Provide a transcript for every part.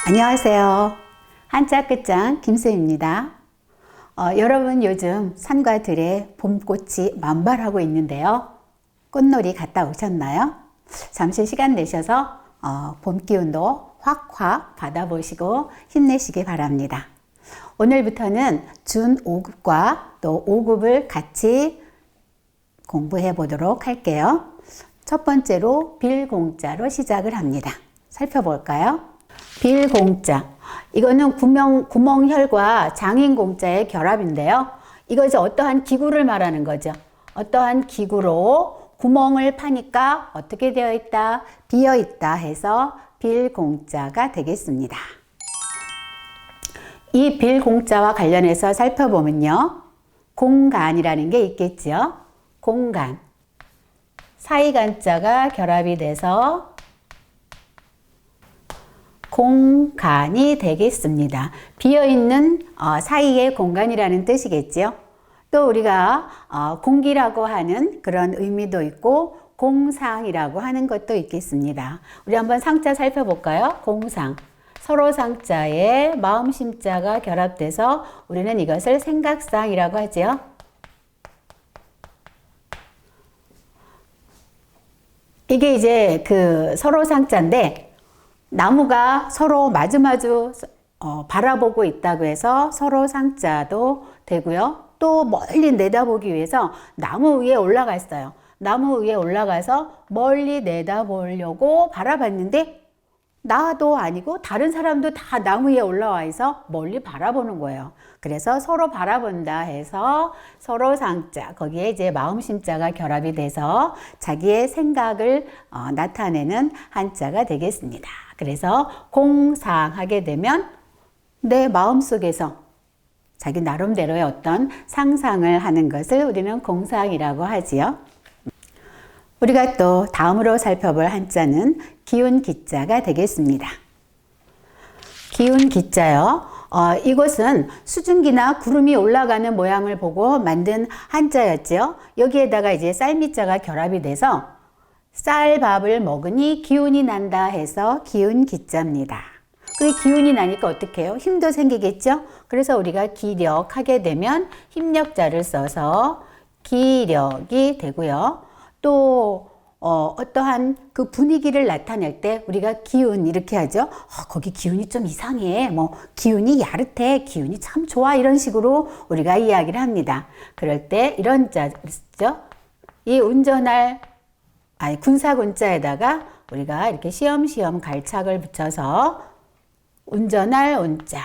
안녕하세요. 한자 끝장 김쌤입니다. 여러분 요즘 산과 들에 봄꽃이 만발하고 있는데요. 꽃놀이 갔다 오셨나요? 잠시 시간 내셔서 봄 기운도 확확 받아보시고 힘내시기 바랍니다. 오늘부터는 준 5급과 또 5급을 같이 공부해 보도록 할게요. 첫 번째로 빌공자로 시작을 합니다. 살펴볼까요? 빌공자. 이거는 구멍혈과 장인공자의 결합인데요. 이거 이제 어떠한 기구를 말하는 거죠. 어떠한 기구로 구멍을 파니까 어떻게 되어 있다? 비어 있다 해서 빌공자가 되겠습니다. 이 빌공자와 관련해서 살펴보면요. 공간이라는 게 있겠죠. 공간. 사이간자가 결합이 돼서 공간이 되겠습니다. 비어있는 사이의 공간이라는 뜻이겠죠. 또 우리가 공기라고 하는 그런 의미도 있고 공상이라고 하는 것도 있겠습니다. 우리 한번 상자 살펴볼까요? 공상. 서로 상자에 마음 심자가 결합돼서 우리는 이것을 생각상이라고 하죠. 이게 이제 그 서로 상자인데 나무가 서로 마주마주 바라보고 있다고 해서 서로 상자도 되고요. 또 멀리 내다보기 위해서 나무 위에 올라갔어요. 나무 위에 올라가서 멀리 내다보려고 바라봤는데 나도 아니고 다른 사람도 다 나무 위에 올라와 있어 멀리 바라보는 거예요. 그래서 서로 바라본다 해서 서로 상자, 거기에 이제 마음 심자가 결합이 돼서 자기의 생각을 나타내는 한자가 되겠습니다. 그래서 공상하게 되면 내 마음속에서 자기 나름대로의 어떤 상상을 하는 것을 우리는 공상이라고 하지요. 우리가 또 다음으로 살펴볼 한자는 기운기자가 되겠습니다. 기운기자요. 이것은 수증기나 구름이 올라가는 모양을 보고 만든 한자였죠. 여기에다가 이제 쌀미자가 결합이 돼서 쌀밥을 먹으니 기운이 난다 해서 기운기자입니다. 그 기운이 나니까 어떻게 해요? 힘도 생기겠죠? 그래서 우리가 기력하게 되면 힘력자를 써서 기력이 되고요. 또 어떠한 그 분위기를 나타낼 때 우리가 기운 이렇게 하죠. 거기 기운이 좀 이상해. 뭐 기운이 야릇해. 기운이 참 좋아. 이런 식으로 우리가 이야기를 합니다. 그럴 때 이런 자 있죠. 이 운전할 군사군자에다가 우리가 이렇게 시험시험 갈착을 붙여서 운전할 운자.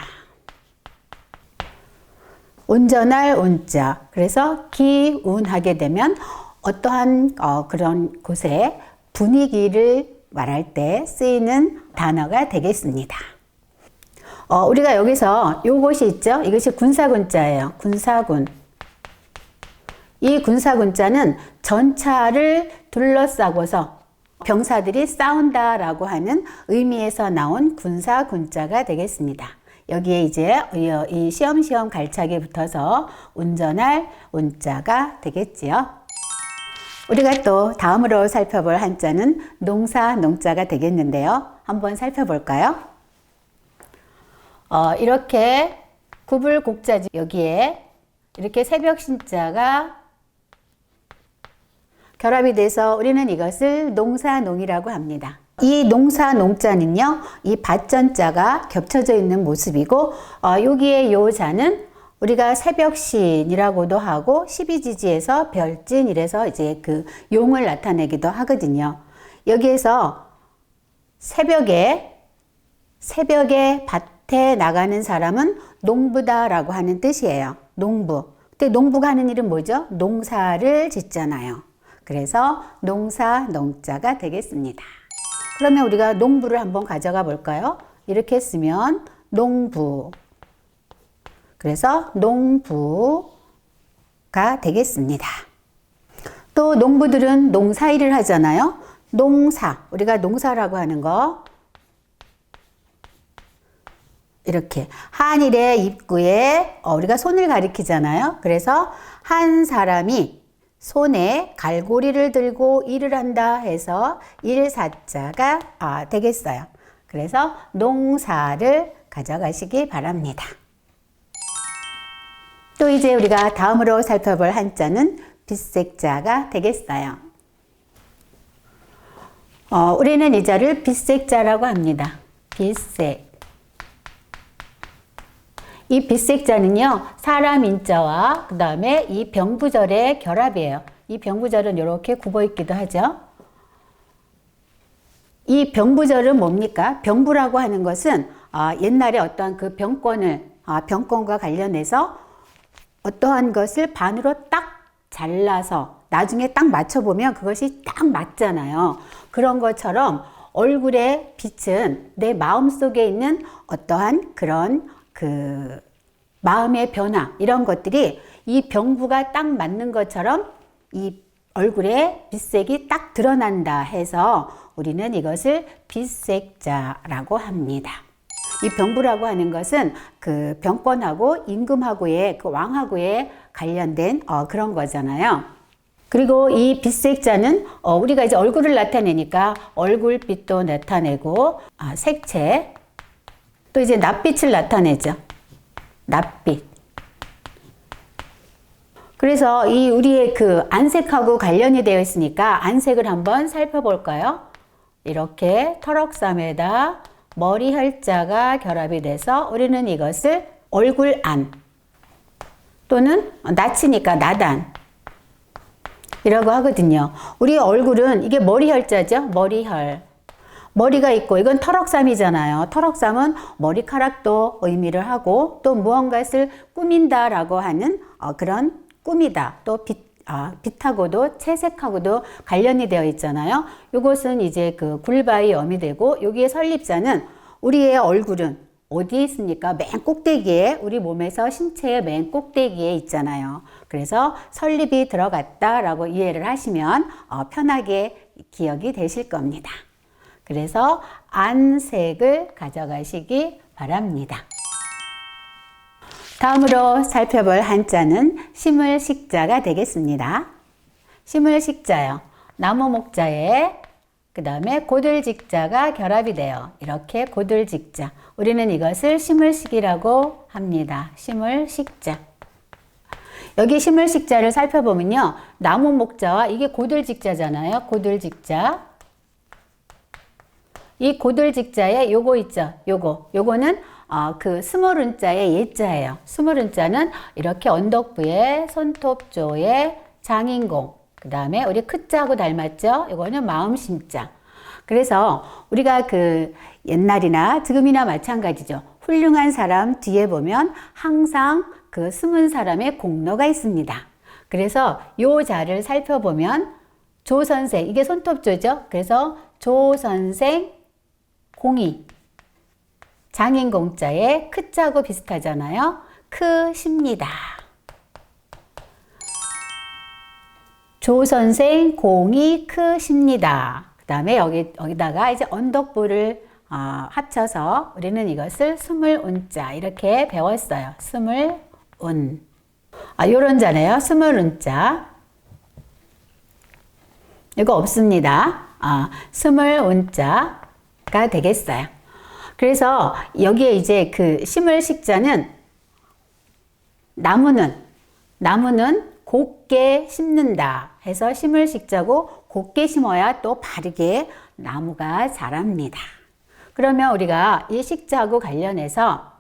운전할 운자. 그래서 기운하게 되면 어떠한 그런 곳에 분위기를 말할 때 쓰이는 단어가 되겠습니다. 우리가 여기서 요것이 있죠. 이것이 군사군자예요. 군사군. 이 군사군자는 전차를 둘러싸고서 병사들이 싸운다라고 하는 의미에서 나온 군사군자가 되겠습니다. 여기에 이제 이 시험시험 갈착이 붙어서 운전할 운자가 되겠지요. 우리가 또 다음으로 살펴볼 한자는 농사, 농자가 되겠는데요. 한번 살펴볼까요? 이렇게 구불곡자지 여기에 이렇게 새벽신자가 결합이 돼서 우리는 이것을 농사농이라고 합니다. 이 농사농자는요, 이 밭전자가 겹쳐져 있는 모습이고, 여기에 요 자는 우리가 새벽신이라고도 하고, 십이지지에서 별진 이래서 이제 그 용을 나타내기도 하거든요. 여기에서 새벽에 밭에 나가는 사람은 농부다라고 하는 뜻이에요. 농부. 근데 농부가 하는 일은 뭐죠? 농사를 짓잖아요. 그래서 농사, 농자가 되겠습니다. 그러면 우리가 농부를 한번 가져가 볼까요? 이렇게 쓰면 농부. 그래서 농부가 되겠습니다. 또 농부들은 농사일을 하잖아요. 농사, 우리가 농사라고 하는 거 이렇게 한일의 입구에 우리가 손을 가리키잖아요. 그래서 한 사람이 손에 갈고리를 들고 일을 한다 해서 일사자가 되겠어요. 그래서 농사를 가져가시기 바랍니다. 또 이제 우리가 다음으로 살펴볼 한자는 빗색자가 되겠어요. 우리는 이 자를 빗색자라고 합니다. 빗색. 이 빗색자는요, 사람 인자와 그 다음에 이 병부절의 결합이에요. 이 병부절은 이렇게 굽어 있기도 하죠. 이 병부절은 뭡니까? 병부라고 하는 것은 옛날에 어떠한 그 병권과 관련해서 어떠한 것을 반으로 딱 잘라서 나중에 딱 맞춰보면 그것이 딱 맞잖아요. 그런 것처럼 얼굴의 빛은 내 마음속에 있는 어떠한 그런 그 마음의 변화, 이런 것들이 이 병부가 딱 맞는 것처럼 이 얼굴에 빛색이 딱 드러난다 해서 우리는 이것을 빗색자라고 합니다. 이 병부라고 하는 것은 그 병권하고 임금하고의 그 왕하고의 관련된 그런 거잖아요. 그리고 이 빗색자는 우리가 이제 얼굴을 나타내니까 얼굴빛도 나타내고 색채, 또 이제 낯빛을 나타내죠. 낯빛. 그래서 이 우리의 그 안색하고 관련이 되어 있으니까 안색을 한번 살펴볼까요? 이렇게 터럭삼에다 머리 혈자가 결합이 돼서 우리는 이것을 얼굴안 또는 낯이니까 나단 이라고 하거든요. 우리 얼굴은 이게 머리 혈자죠. 머리혈. 머리가 있고 이건 터럭삼이잖아요. 터럭삼은 머리카락도 의미를 하고 또 무언가를 꾸민다라고 하는 그런 꾸미다. 또 빛하고도 채색하고도 관련이 되어 있잖아요. 이것은 이제 그 굴바의 엄이 되고 여기에 설립자는 우리의 얼굴은 어디 있습니까? 맨 꼭대기에 우리 몸에서 신체의 맨 꼭대기에 있잖아요. 그래서 설립이 들어갔다라고 이해를 하시면 편하게 기억이 되실 겁니다. 그래서 안색을 가져가시기 바랍니다. 다음으로 살펴볼 한자는 심을식자가 되겠습니다. 심을식자요. 나무 목자에 그 다음에 고들직자가 결합이 돼요. 이렇게 고들직자. 우리는 이것을 심을식이라고 합니다. 심을식자. 여기 심을식자를 살펴보면요. 나무 목자와 이게 고들직자잖아요. 고들직자. 이 고들직자에 요거 있죠. 요거는 그 스물은자의 예자예요. 스물은자는 이렇게 언덕부에 손톱조에 장인공, 그 다음에 우리 크자하고 닮았죠? 이거는 마음심자. 그래서 우리가 그 옛날이나 지금이나 마찬가지죠. 훌륭한 사람 뒤에 보면 항상 그 숨은 사람의 공로가 있습니다. 그래서 요 자를 살펴보면 조선생, 이게 손톱조죠? 그래서 조선생 공이 장인공자에 크자하고 비슷하잖아요. 크십니다. 조선생 공이 크십니다. 그 다음에 여기다가 이제 언덕부를 합쳐서 우리는 이것을 스물운자 이렇게 배웠어요. 스물운. 요런 자네요. 스물운자. 이거 없습니다. 스물운자가 되겠어요. 그래서 여기에 이제 그 심을식자는 나무는 곱게 심는다 해서 심을식자고 곱게 심어야 또 바르게 나무가 자랍니다. 그러면 우리가 이 식자하고 관련해서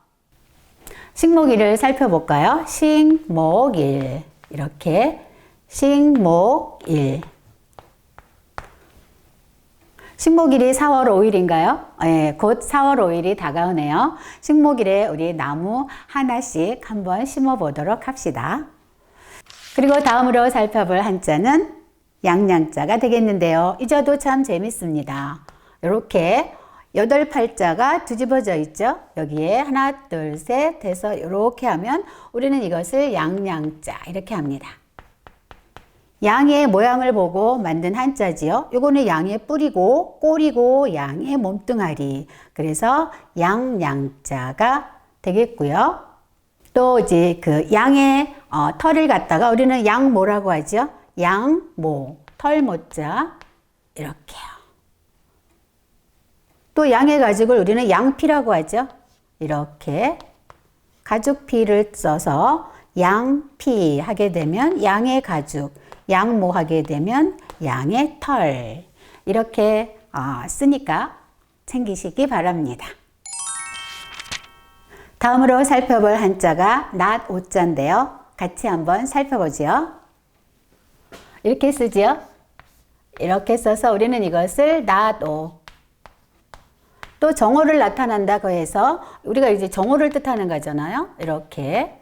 식목일을 살펴볼까요? 식목일. 이렇게 식목일. 식목일이 4월 5일인가요? 네, 곧 4월 5일이 다가오네요. 식목일에 우리 나무 하나씩 한번 심어 보도록 합시다. 그리고 다음으로 살펴볼 한자는 양양자가 되겠는데요. 이 자도 참 재밌습니다. 이렇게 8팔자가 뒤집어져 있죠. 여기에 하나, 둘, 셋 해서 이렇게 하면 우리는 이것을 양양자 이렇게 합니다. 양의 모양을 보고 만든 한자지요. 요거는 양의 뿔이고 꼬리고 양의 몸뚱아리. 그래서 양양자가 되겠고요. 또 이제 그 양의 털을 갖다가 우리는 양모라고 하죠. 양모, 털모자 이렇게요. 또 양의 가죽을 우리는 양피라고 하죠. 이렇게 가죽피를 써서 양피 하게 되면 양의 가죽, 양모 하게 되면 양의 털. 이렇게 쓰니까 챙기시기 바랍니다. 다음으로 살펴볼 한자가 낫 오자인데요. 같이 한번 살펴보죠. 이렇게 쓰죠. 이렇게 써서 우리는 이것을 낫오. 또 정오를 나타난다고 해서 우리가 이제 정오를 뜻하는 거잖아요. 이렇게.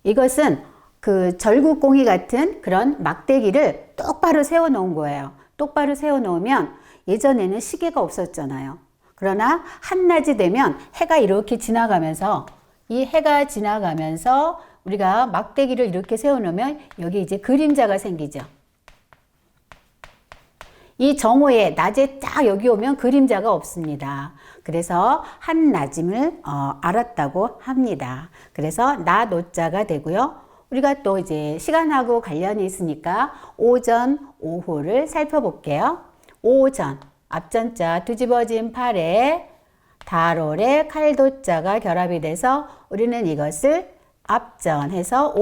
이것은 그 절구공이 같은 그런 막대기를 똑바로 세워 놓은 거예요. 똑바로 세워 놓으면 예전에는 시계가 없었잖아요. 그러나 한낮이 되면 해가 이렇게 지나가면서 이 해가 지나가면서 우리가 막대기를 이렇게 세워 놓으면 여기 이제 그림자가 생기죠. 이 정오에 낮에 딱 여기 오면 그림자가 없습니다. 그래서 한낮임을 알았다고 합니다. 그래서 낫 오자가 되고요. 우리가 또 이제 시간하고 관련이 있으니까 오전, 오후를 살펴볼게요. 오전, 앞전자 뒤집어진 팔에 달월에 칼도자가 결합이 돼서 우리는 이것을 앞전해서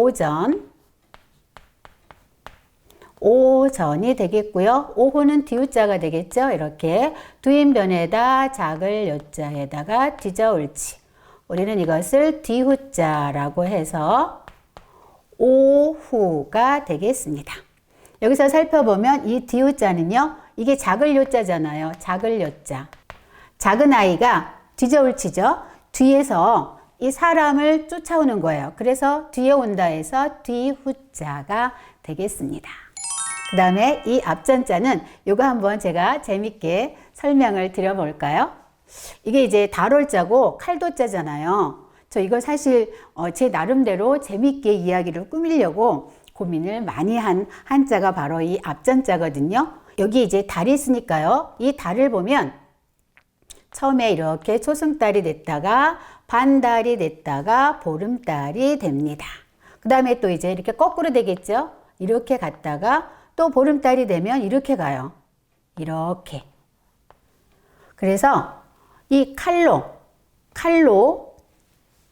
오전이 되겠고요. 오후는 뒤우자가 되겠죠. 이렇게 두인변에다 작을 요자에다가 뒤져올지. 우리는 이것을 뒤후자라고 해서 오후가 되겠습니다. 여기서 살펴보면 이 뒤우자는요. 이게 작을 요자잖아요. 작을 요자. 작은 아이가 뒤져올치죠. 뒤에서 이 사람을 쫓아오는 거예요. 그래서 뒤에 온다 해서 뒤후자가 되겠습니다. 그 다음에 이 앞전자는 요거 한번 제가 재밌게 설명을 드려볼까요? 이게 이제 달월자고 칼도자잖아요. 저 이걸 사실 제 나름대로 재밌게 이야기를 꾸미려고 고민을 많이 한 한자가 바로 이 앞전자거든요. 여기 이제 달이 있으니까요. 이 달을 보면 처음에 이렇게 초승달이 됐다가 반달이 됐다가 보름달이 됩니다. 그 다음에 또 이제 이렇게 거꾸로 되겠죠. 이렇게 갔다가 또 보름달이 되면 이렇게 가요. 이렇게. 그래서 이 칼로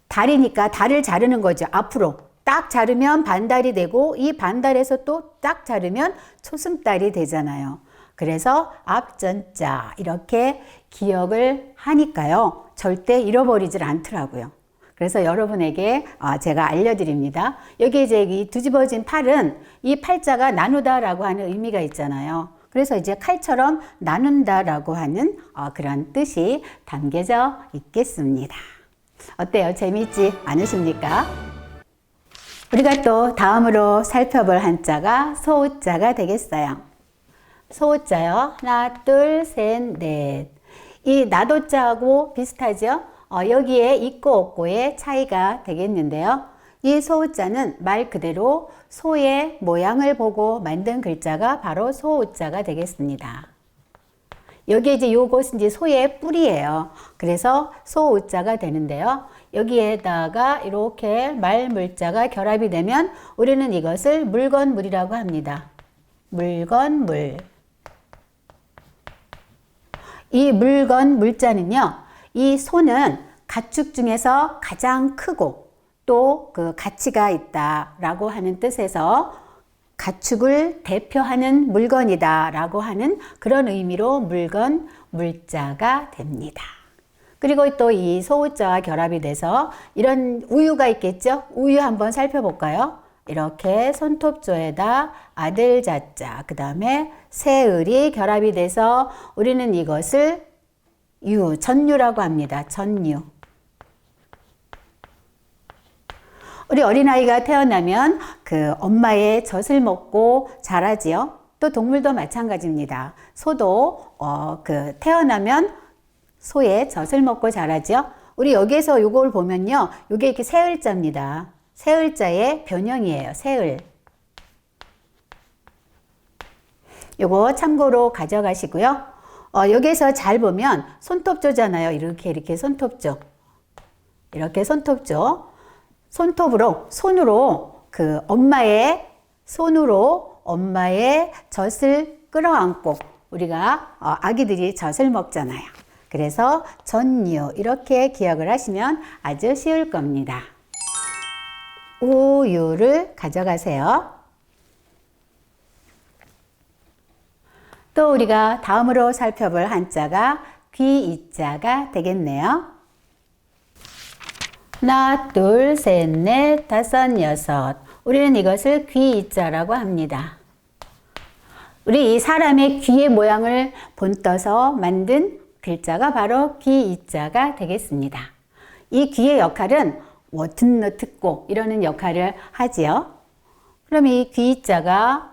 달이니까 달을 자르는 거죠. 앞으로 딱 자르면 반달이 되고 이 반달에서 또 딱 자르면 초승달이 되잖아요. 그래서 앞전자 이렇게 기억을 하니까요. 절대 잃어버리질 않더라고요. 그래서 여러분에게 제가 알려드립니다. 여기 이제 이 뒤집어진 팔은 이 팔자가 나누다라고 하는 의미가 있잖아요. 그래서 이제 칼처럼 나눈다라고 하는 그런 뜻이 담겨져 있겠습니다. 어때요? 재미있지 않으십니까? 우리가 또 다음으로 살펴볼 한자가 소자가 되겠어요. 소자요. 하나, 둘, 셋, 넷. 이 나도자하고 비슷하죠? 여기에 있고 없고의 차이가 되겠는데요. 이 소자는 말 그대로 소의 모양을 보고 만든 글자가 바로 소자가 되겠습니다. 여기에 이제 요것은 이제 소의 뿔이에요. 그래서 소자가 되는데요. 여기에다가 이렇게 말물자가 결합이 되면 우리는 이것을 물건물이라고 합니다. 물건물. 이 물건물자는요. 이 소는 가축 중에서 가장 크고 또 그 가치가 있다라고 하는 뜻에서 가축을 대표하는 물건이다라고 하는 그런 의미로 물건, 물자가 됩니다. 그리고 또 이 소자와 결합이 돼서 이런 우유가 있겠죠? 우유 한번 살펴볼까요? 이렇게 손톱조에다 아들자자, 그 다음에 새을이 결합이 돼서 우리는 이것을 전유라고 합니다. 전유. 우리 어린아이가 태어나면 그 엄마의 젖을 먹고 자라지요. 또 동물도 마찬가지입니다. 소도 태어나면 소의 젖을 먹고 자라죠. 우리 여기에서 요걸 보면요. 요게 이렇게 새을자입니다. 새을자의 변형이에요. 새을. 요거 참고로 가져가시고요. 여기에서 잘 보면 손톱조잖아요. 이렇게 손톱조. 이렇게 손톱조. 손으로 그 손으로 엄마의 젖을 끌어안고 우리가 아기들이 젖을 먹잖아요. 그래서 전유 이렇게 기억을 하시면 아주 쉬울 겁니다. 우유를 가져가세요. 또 우리가 다음으로 살펴볼 한자가 귀이자가 되겠네요. 하나, 둘, 셋, 넷, 다섯, 여섯. 우리는 이것을 귀이자라고 합니다. 우리 이 사람의 귀의 모양을 본떠서 만든 글자가 바로 귀이자가 되겠습니다. 이 귀의 역할은 듣는 듣고 이러는 역할을 하지요. 그럼 이 귀이자가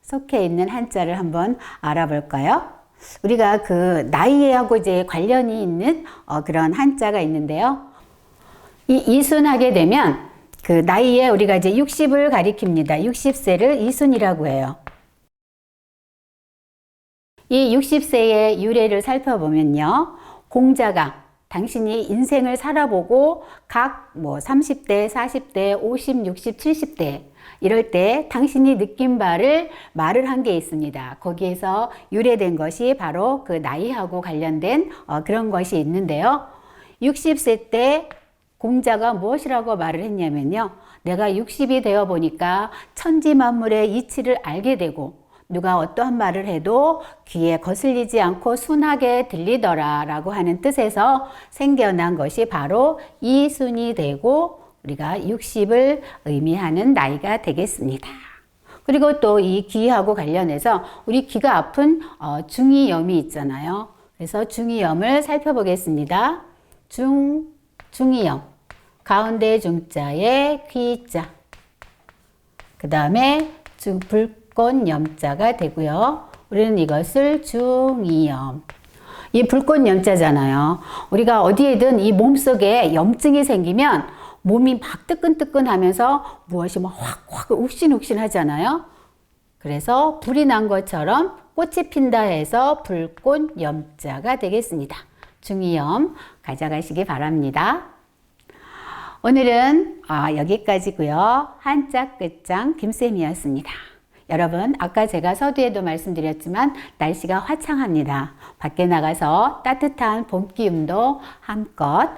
속해 있는 한자를 한번 알아볼까요? 우리가 그 나이하고 이제 관련이 있는 그런 한자가 있는데요. 이 이순하게 되면 그 나이에 우리가 이제 60을 가리킵니다. 60세를 이순이라고 해요. 이 60세의 유래를 살펴보면요. 공자가 당신이 인생을 살아보고 각 30대, 40대, 50, 60, 70대 이럴 때 당신이 느낀 바를 말을 한 게 있습니다. 거기에서 유래된 것이 바로 그 나이하고 관련된 그런 것이 있는데요. 60세 때 공자가 무엇이라고 말을 했냐면요. 내가 60이 되어 보니까 천지 만물의 이치를 알게 되고 누가 어떠한 말을 해도 귀에 거슬리지 않고 순하게 들리더라 라고 하는 뜻에서 생겨난 것이 바로 이순이 되고 우리가 60을 의미하는 나이가 되겠습니다. 그리고 또 이 귀하고 관련해서 우리 귀가 아픈 중이염이 있잖아요. 그래서 중이염을 살펴보겠습니다. 중이염. 가운데 중자에 귀자. 그 다음에 불꽃 염자가 되고요. 우리는 이것을 중이염. 이 불꽃 염자잖아요. 우리가 어디에든 이 몸속에 염증이 생기면 몸이 막 뜨끈뜨끈하면서 무엇이 막 확 욱신욱신 하잖아요. 그래서 불이 난 것처럼 꽃이 핀다 해서 불꽃 염자가 되겠습니다. 중이염 가져가시기 바랍니다. 오늘은 여기까지고요. 한자 끝장 김쌤이었습니다. 여러분, 아까 제가 서두에도 말씀드렸지만 날씨가 화창합니다. 밖에 나가서 따뜻한 봄 기운도 한껏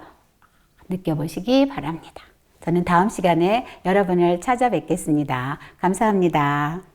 느껴보시기 바랍니다. 저는 다음 시간에 여러분을 찾아뵙겠습니다. 감사합니다.